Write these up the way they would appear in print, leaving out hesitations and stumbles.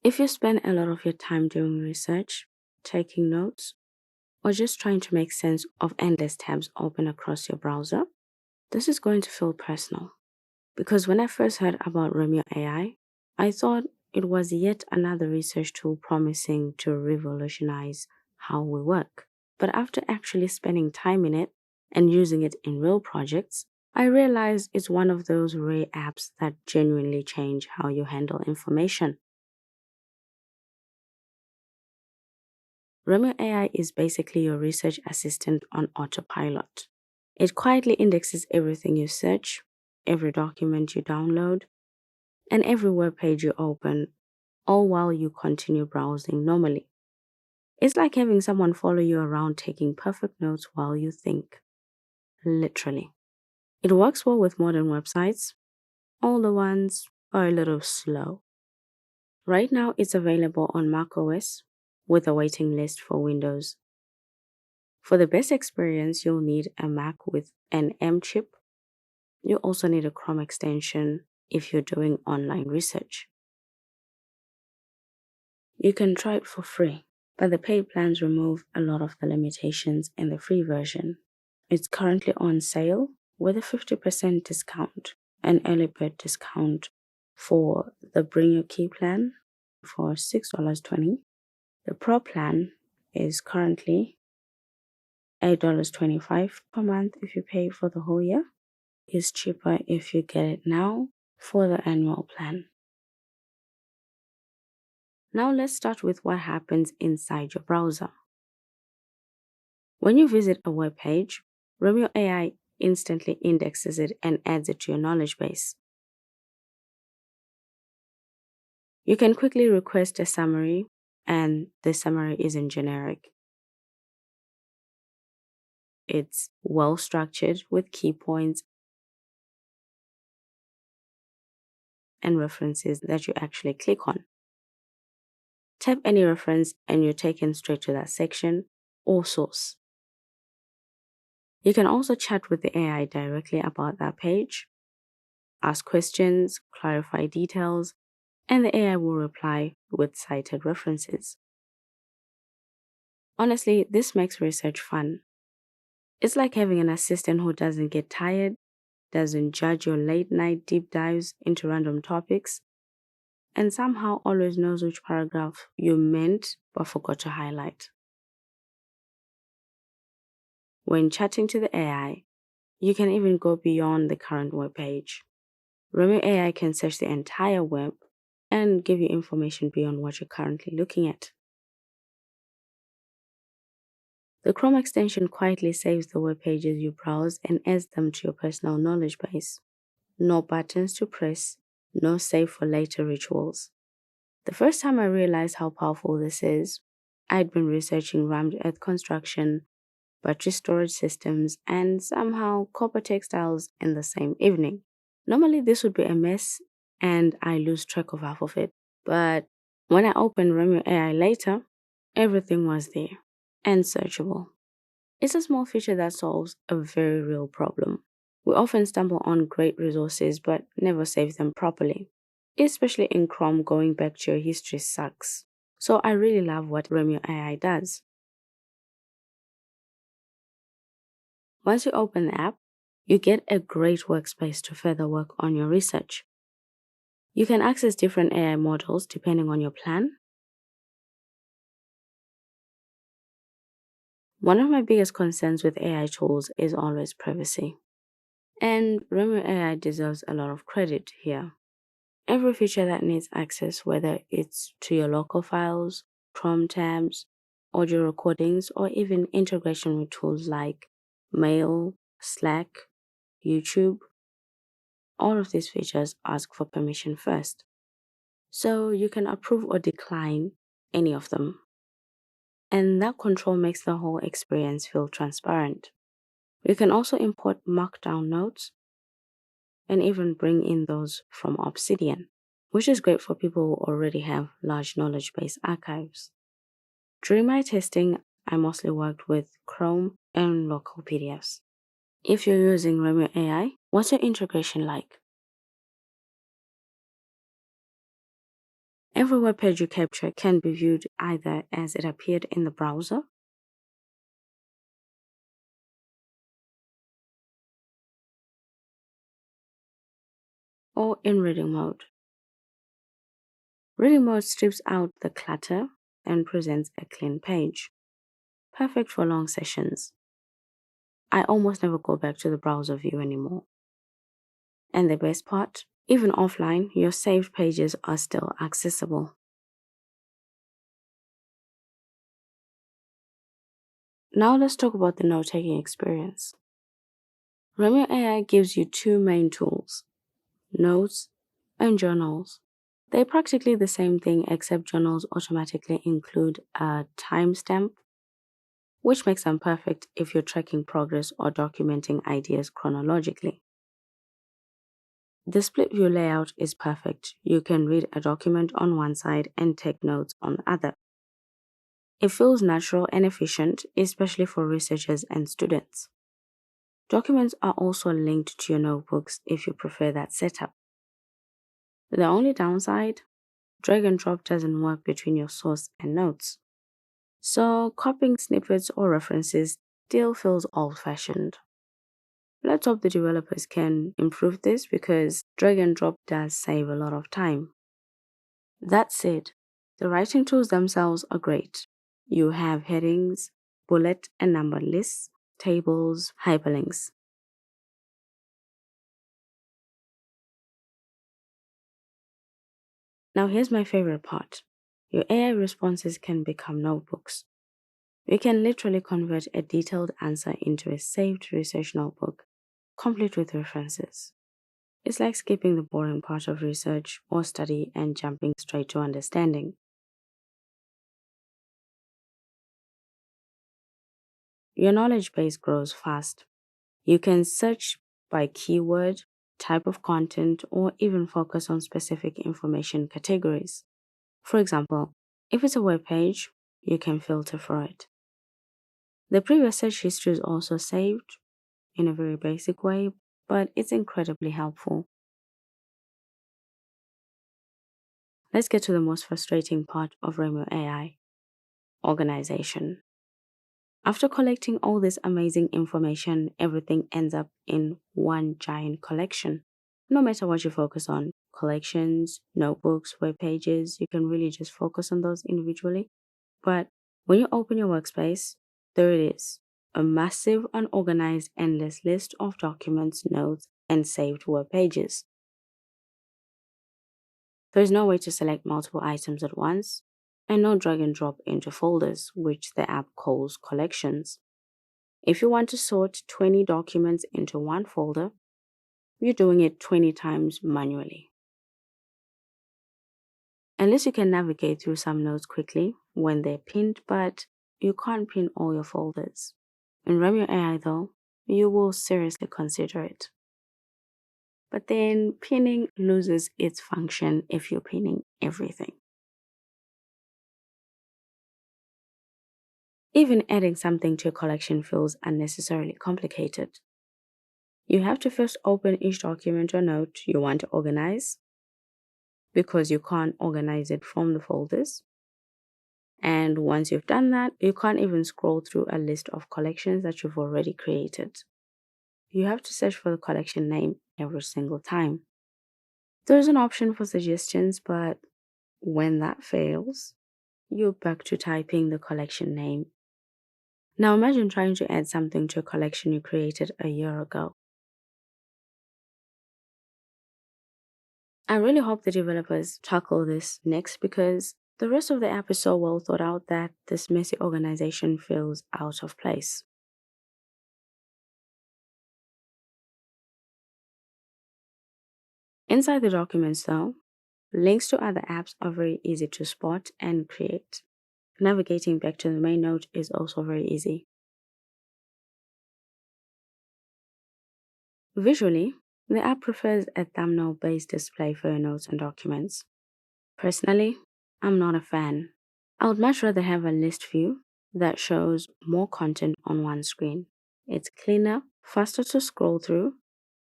If you spend a lot of your time doing research, taking notes, or just trying to make sense of endless tabs open across your browser, this is going to feel personal. Because when I first heard about Remio AI, I thought it was yet another research tool promising to revolutionize how we work. But after actually spending time in it and using it in real projects, I realized it's one of those rare apps that genuinely change how you handle information. Remio AI is basically your research assistant on autopilot. It quietly indexes everything you search, every document you download, and every web page you open, all while you continue browsing normally. It's like having someone follow you around taking perfect notes while you think. Literally. It works well with modern websites. Older ones are a little slow. Right now, it's available on macOS with a waiting list for Windows. For the best experience, you'll need a Mac with an M chip. You also need a Chrome extension if you're doing online research. You can try it for free, but the paid plans remove a lot of the limitations in the free version. It's currently on sale with a 50% discount, an early bird discount for the Bring Your Key plan for $6.20. The Pro plan is currently $8.25 per month if you pay for the whole year. It's cheaper if you get it now for the annual plan. Now let's start with what happens inside your browser. When you visit a web page, Remio AI instantly indexes it and adds it to your knowledge base. You can quickly request a summary, and the summary isn't generic. It's well structured with key points and references that you actually click on. Tap any reference and you're taken straight to that section or source. You can also chat with the AI directly about that page, ask questions, clarify details, and the AI will reply with cited references. Honestly, this makes research fun. It's like having an assistant who doesn't get tired, doesn't judge your late night deep dives into random topics, and somehow always knows which paragraph you meant but forgot to highlight. When chatting to the AI, you can even go beyond the current web page. Remio AI can search the entire web and give you information beyond what you're currently looking at. The Chrome extension quietly saves the web pages you browse and adds them to your personal knowledge base. No buttons to press, no save for later rituals. The first time I realized how powerful this is, I'd been researching rammed earth construction, battery storage systems, and somehow copper textiles in the same evening. Normally, this would be a mess and I lose track of half of it. But when I opened Remio AI later, everything was there and searchable. It's a small feature that solves a very real problem. We often stumble on great resources but never save them properly. Especially in Chrome, going back to your history sucks. So I really love what Remio AI does. Once you open the app, you get a great workspace to further work on your research. You can access different AI models depending on your plan. One of my biggest concerns with AI tools is always privacy. And Remio AI deserves a lot of credit here. Every feature that needs access, whether it's to your local files, Chrome tabs, audio recordings, or even integration with tools like Mail, Slack, YouTube, all of these features ask for permission first. So you can approve or decline any of them. And that control makes the whole experience feel transparent. You can also import markdown notes and even bring in those from Obsidian, which is great for people who already have large knowledge base archives. During my testing, I mostly worked with Chrome and local PDFs. If you're using Remio AI, what's your integration like? Every web page you capture can be viewed either as it appeared in the browser or in reading mode. Reading mode strips out the clutter and presents a clean page, perfect for long sessions. I almost never go back to the browser view anymore. And the best part, even offline, your saved pages are still accessible. Now let's talk about the note-taking experience. Remio AI gives you two main tools, notes and journals. They're practically the same thing except journals automatically include a timestamp, which makes them perfect if you're tracking progress or documenting ideas chronologically. The split view layout is perfect. You can read a document on one side and take notes on the other. It feels natural and efficient, especially for researchers and students. Documents are also linked to your notebooks if you prefer that setup. The only downside, drag and drop doesn't work between your source and notes. So copying snippets or references still feels old-fashioned. Let's hope the developers can improve this because drag and drop does save a lot of time. That said, the writing tools themselves are great. You have headings, bullet and number lists, tables, hyperlinks. Now here's my favorite part. Your AI responses can become notebooks. You can literally convert a detailed answer into a saved research notebook, complete with references. It's like skipping the boring part of research or study and jumping straight to understanding. Your knowledge base grows fast. You can search by keyword, type of content, or even focus on specific information categories. For example, if it's a web page, you can filter for it. The previous search history is also saved in a very basic way, but it's incredibly helpful. Let's get to the most frustrating part of Remio AI, organization. After collecting all this amazing information, everything ends up in one giant collection. No matter what you focus on, collections, notebooks, web pages, you can really just focus on those individually. But when you open your workspace, there it is, a massive, unorganized, endless list of documents, notes, and saved web pages. There is no way to select multiple items at once, and no drag and drop into folders, which the app calls collections. If you want to sort 20 documents into one folder, you're doing it 20 times manually. Unless you can navigate through some notes quickly when they're pinned, but you can't pin all your folders. In Remio AI though, you will seriously consider it. But then pinning loses its function if you're pinning everything. Even adding something to a collection feels unnecessarily complicated. You have to first open each document or note you want to organize because you can't organize it from the folders. And once you've done that, you can't even scroll through a list of collections that you've already created. You have to search for the collection name every single time. There's an option for suggestions, but when that fails, you're back to typing the collection name. Now imagine trying to add something to a collection you created a year ago. I really hope the developers tackle this next because the rest of the app is so well thought out that this messy organization feels out of place. Inside the documents though, links to other apps are very easy to spot and create. Navigating back to the main note is also very easy. Visually, the app prefers a thumbnail-based display for your notes and documents. Personally, I'm not a fan. I would much rather have a list view that shows more content on one screen. It's cleaner, faster to scroll through,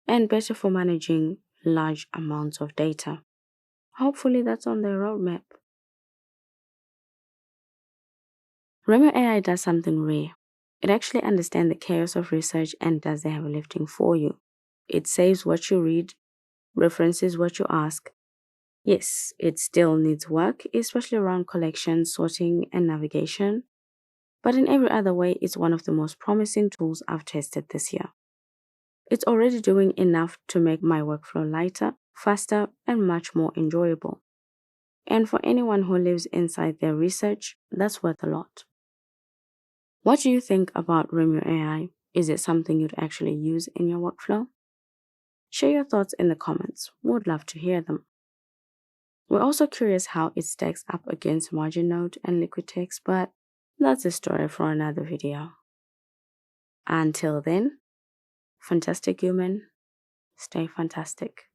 and better for managing large amounts of data. Hopefully that's on their roadmap. Remio AI does something rare. It actually understands the chaos of research and does the heavy lifting for you. It saves what you read, references what you ask. Yes, it still needs work, especially around collection, sorting, and navigation, but in every other way, it's one of the most promising tools I've tested this year. It's already doing enough to make my workflow lighter, faster, and much more enjoyable. And for anyone who lives inside their research, that's worth a lot. What do you think about Remio AI? Is it something you'd actually use in your workflow? Share your thoughts in the comments. We'd love to hear them. We're also curious how it stacks up against Margin Note and Liquid Text, but that's a story for another video. Until then, fantastic human, stay fantastic.